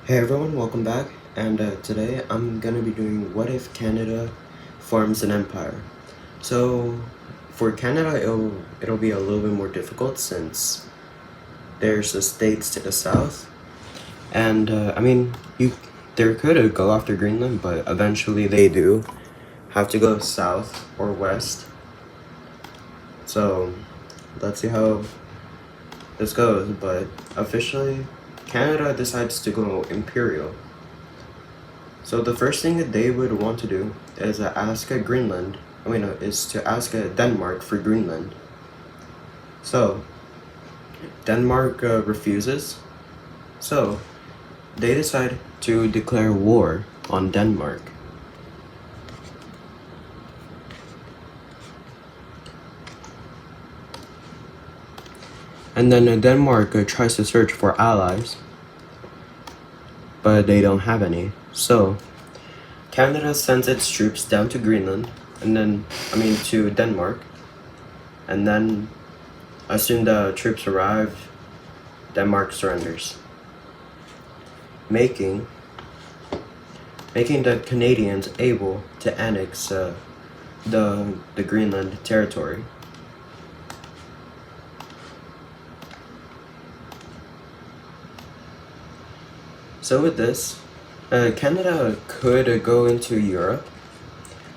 Hey everyone, welcome back. And today I'm gonna be doing what if Canada forms an empire. So for Canada, it'll be a little bit more difficult since there's the states to the south, and I mean you they could go after Greenland, but eventually they do have to go south or west. So let's see how this goes. But officially, Canada decides to go imperial. So the first thing that they would want to do is ask Greenland. Is to ask Denmark for Greenland. So Denmark refuses. So they decide to declare war on Denmark. And then Denmark tries to search for allies, but they don't have any. So Canada sends its troops down to Greenland, to Denmark, and then as soon the troops arrive, Denmark surrenders, making the Canadians able to annex the Greenland territory. So with this, Canada could go into Europe,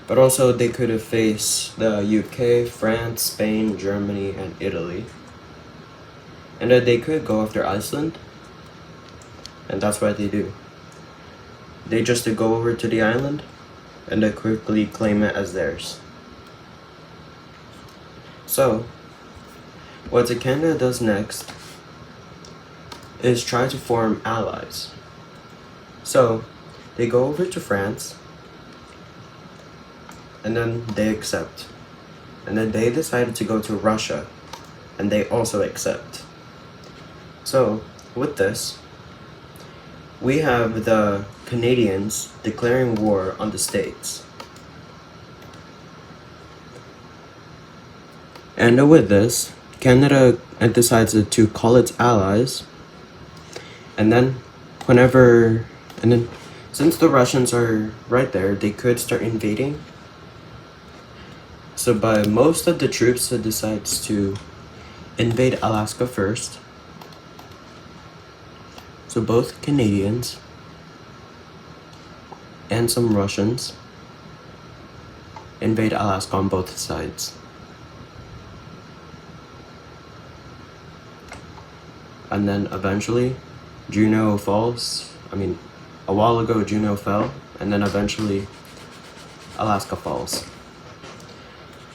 but also they could face the UK, France, Spain, Germany, and Italy. And they could go after Iceland, and that's what they do. They just go over to the island and they quickly claim it as theirs. So, what Canada does next is try to form allies. So, they go over to France, and then they accept. And then they decided to go to Russia, and they also accept. So, with this, we have the Canadians declaring war on the States. And with this, Canada decides to call its allies, and then since the Russians are right there, they could start invading. So by most of the troops decides to invade Alaska first. So both Canadians and some Russians invade Alaska on both sides. And then eventually Juneau falls. A while ago Juneau fell, and then eventually Alaska falls.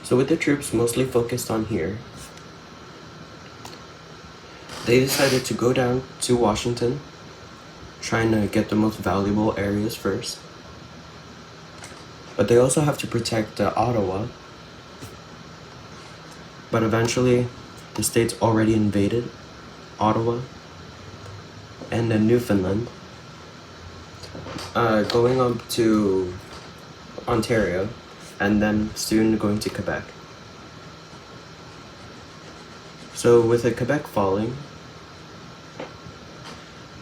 So with the troops mostly focused on here, they decided to go down to Washington, trying to get the most valuable areas first. But they also have to protect Ottawa. But eventually, the states already invaded Ottawa and then Newfoundland, going up to Ontario, and then soon going to Quebec. So with Quebec falling,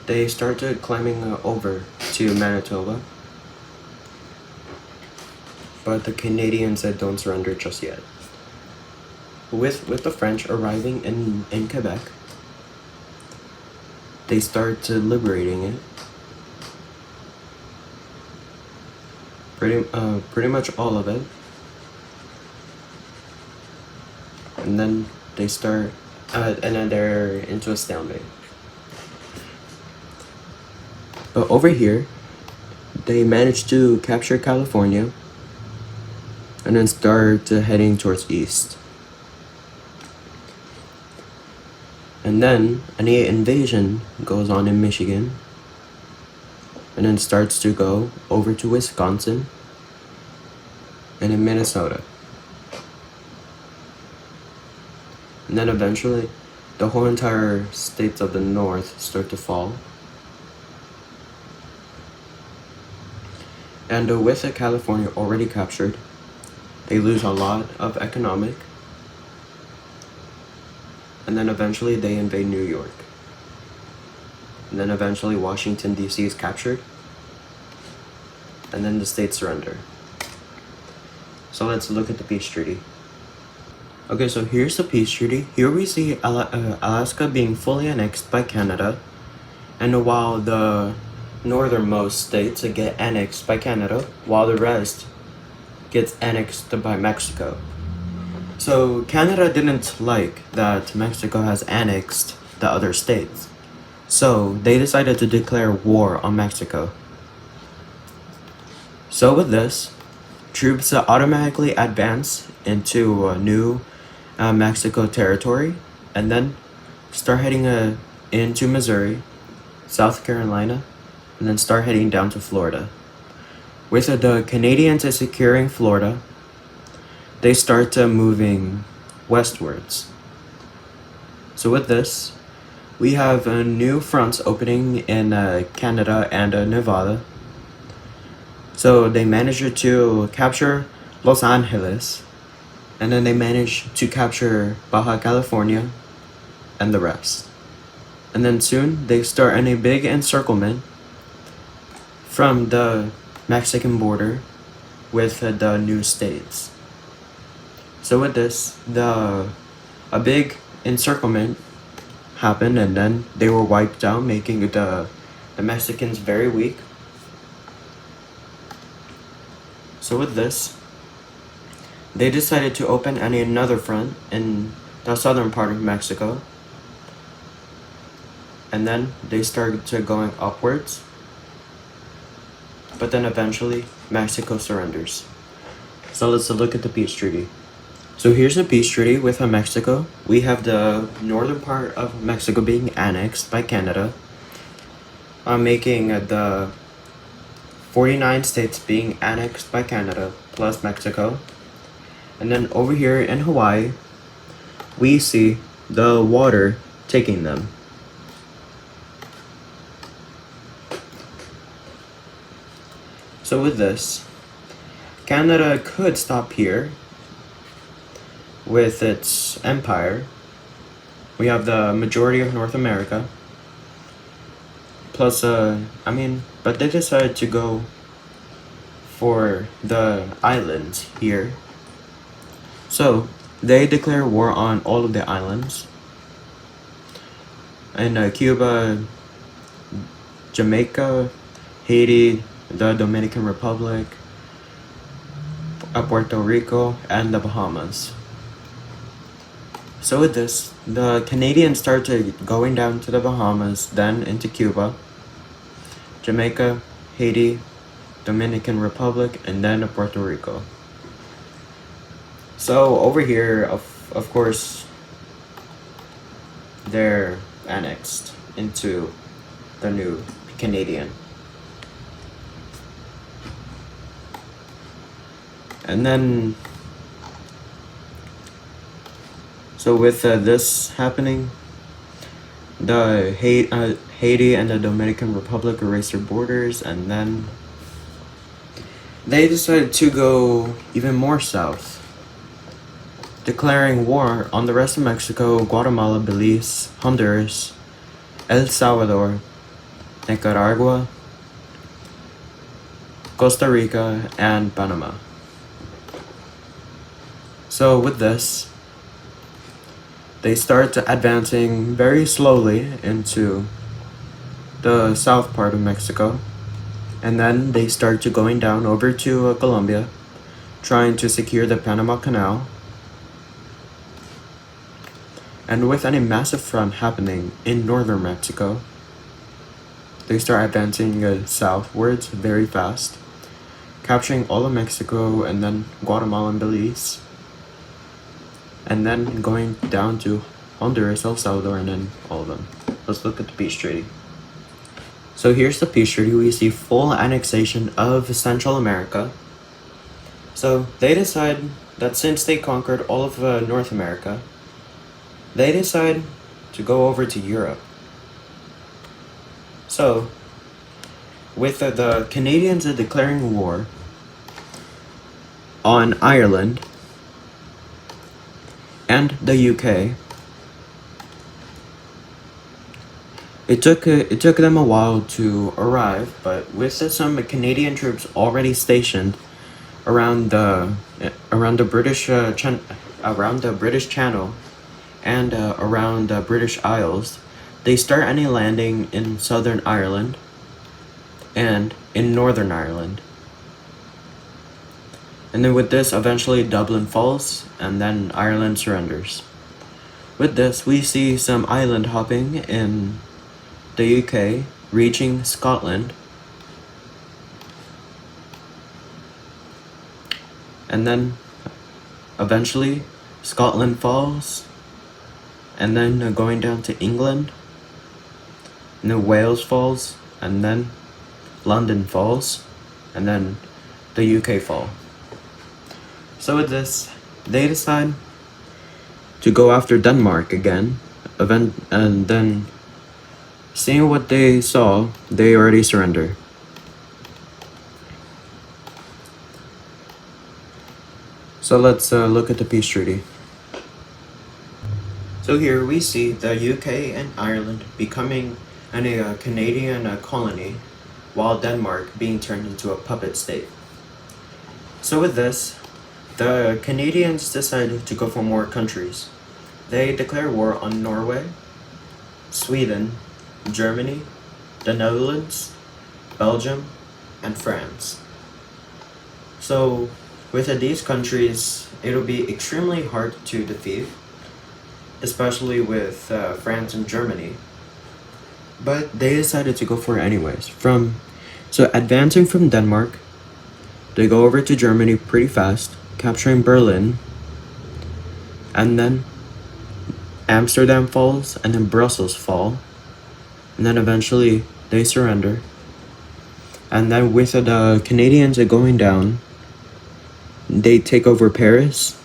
they started climbing over to Manitoba, but the Canadians don't surrender just yet. With the French arriving in Quebec, they start liberating it. Pretty much all of it. And then they start, and then they're into a stalemate. But over here, they managed to capture California, and then start heading towards east. And then an invasion goes on in Michigan, and then starts to go over to Wisconsin and in Minnesota. And then eventually, the whole entire states of the north start to fall. And with California already captured, they lose a lot of economic. And then eventually they invade New York. and then eventually Washington, D.C. is captured, and then the states surrender. So let's look at the peace treaty. Okay, so here's the peace treaty. Here we see Alaska being fully annexed by Canada, and while the northernmost states get annexed by Canada, while the rest gets annexed by Mexico. So Canada didn't like that Mexico has annexed the other states. So they decided to declare war on Mexico. So with this, troops automatically advance into new Mexico territory, and then start heading into Missouri, South Carolina, and then start heading down to Florida. With the Canadians securing Florida, they start moving westwards. So with this, we have new fronts opening in Canada and Nevada. So they managed to capture Los Angeles, and then they managed to capture Baja California and the rest. And then soon they start in a big encirclement from the Mexican border with the new states. So with this, a big encirclement happened, and then they were wiped out, making the Mexicans very weak. So with this, they decided to open another front in the southern part of Mexico, and then they started going upwards. But then eventually, Mexico surrenders. So let's look at the peace treaty. So here's the peace treaty with Mexico. We have the northern part of Mexico being annexed by Canada, making the 49 states being annexed by Canada plus Mexico. And then over here in Hawaii, we see the water taking them. So with this, Canada could stop here with its empire. We have the majority of North America. Plus, but they decided to go for the islands here. So they declare war on all of the islands. And Cuba, Jamaica, Haiti, the Dominican Republic, Puerto Rico, and the Bahamas. So with this, the Canadians started going down to the Bahamas, then into Cuba, Jamaica, Haiti, Dominican Republic, and then Puerto Rico. So over here, of course, they're annexed into the new Canadian. And then, so with this happening, the Haiti and the Dominican Republic erased their borders, and then they decided to go even more south, declaring war on the rest of Mexico, Guatemala, Belize, Honduras, El Salvador, Nicaragua, Costa Rica, and Panama. So with this, they start advancing very slowly into the south part of Mexico, and then they start going down over to Colombia, trying to secure the Panama Canal. And with a massive front happening in northern Mexico, they start advancing southwards very fast, capturing all of Mexico and then Guatemala and Belize, and then going down to Honduras, El Salvador, and then all of them. Let's look at the peace treaty. So here's the peace treaty. We see full annexation of Central America. So they decide that since they conquered all of North America, they decide to go over to Europe. So, with the Canadians declaring war on Ireland and the UK, it took them a while to arrive, but with some Canadian troops already stationed around the around the British Channel and around the British Isles, they start any landing in Southern Ireland and in Northern Ireland. And then with this, eventually Dublin falls, and then Ireland surrenders. With this, we see some island hopping in the UK, reaching Scotland, and then eventually Scotland falls, and then going down to England, and then Wales falls, and then London falls, and then the UK fall. So with this, they decide to go after Denmark again, and then seeing what they saw, they already surrender. So let's look at the peace treaty. So here we see the UK and Ireland becoming a Canadian colony, while Denmark being turned into a puppet state. So with this, the Canadians decided to go for more countries. They declare war on Norway, Sweden, Germany, the Netherlands, Belgium, and France. So with these countries, it'll be extremely hard to defeat, especially with France and Germany. But they decided to go for it anyways. So advancing from Denmark, they go over to Germany pretty fast, capturing Berlin, and then Amsterdam falls, and then Brussels fall, and then eventually they surrender. And then with the Canadians going down, they take over Paris,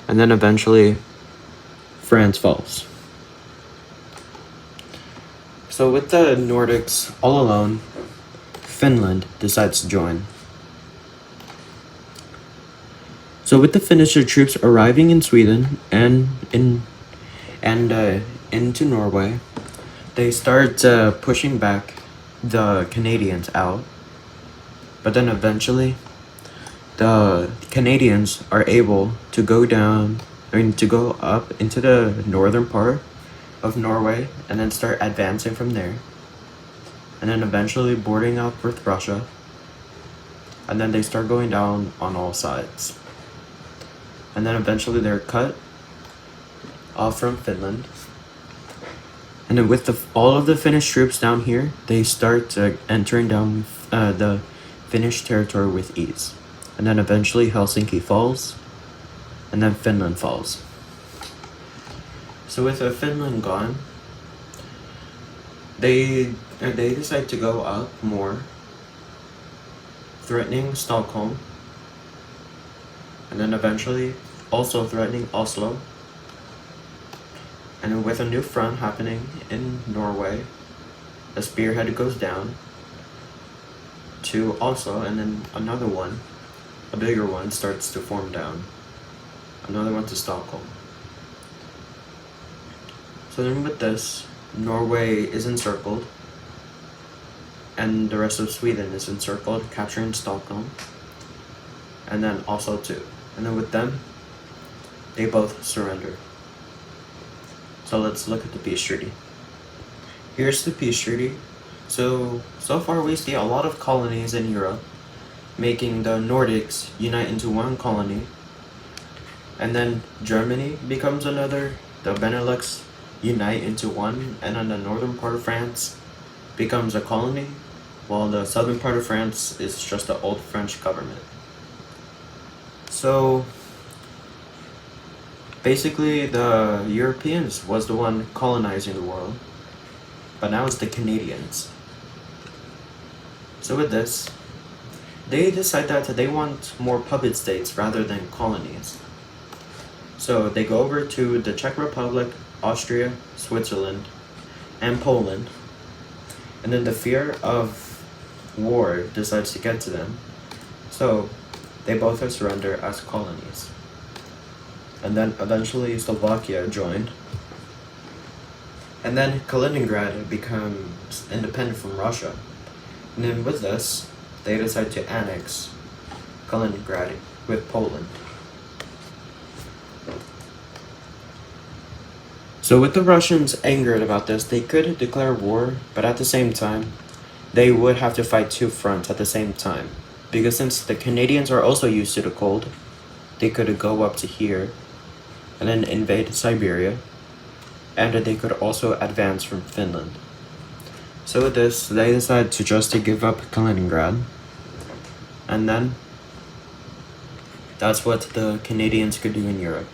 and then eventually France falls. So with the Nordics all alone, Finland decides to join. So with the Finnish troops arriving in Sweden and into Norway, they start pushing back the Canadians out. But then eventually, the Canadians are able to go up into the northern part of Norway and then start advancing from there. And then eventually boarding up with Russia. And then they start going down on all sides. And then eventually they're cut off from Finland. And then with all of the Finnish troops down here, they start entering down the Finnish territory with ease. And then eventually Helsinki falls, and then Finland falls. So with Finland gone, they decide to go up more, threatening Stockholm, and then eventually also threatening Oslo. And with a new front happening in Norway, a spearhead goes down to Oslo, and then another one, a bigger one, starts to form down. Another one to Stockholm. So then with this, Norway is encircled, and the rest of Sweden is encircled, capturing Stockholm, and then Oslo too. And then with them, they both surrender. So let's look at the peace treaty. Here's the peace treaty. So far we see a lot of colonies in Europe, making the Nordics unite into one colony. And then Germany becomes another, the Benelux unite into one, and then the northern part of France becomes a colony, while the southern part of France is just the old French government. So basically the Europeans was the one colonizing the world, but now it's the Canadians. So with this, they decide that they want more puppet states rather than colonies. So they go over to the Czech Republic, Austria, Switzerland, and Poland. And then the fear of war decides to get to them. So they both surrender as colonies. And then eventually Slovakia joined. And then Kaliningrad becomes independent from Russia. And then with this, they decide to annex Kaliningrad with Poland. So with the Russians angered about this, they could declare war, but at the same time, they would have to fight two fronts at the same time. Because since the Canadians are also used to the cold, they could go up to here and then invade Siberia, and they could also advance from Finland. So with this, they decided to just give up Kaliningrad, and then that's what the Canadians could do in Europe.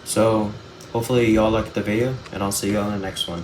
So hopefully y'all liked the video, and I'll see y'all in the next one.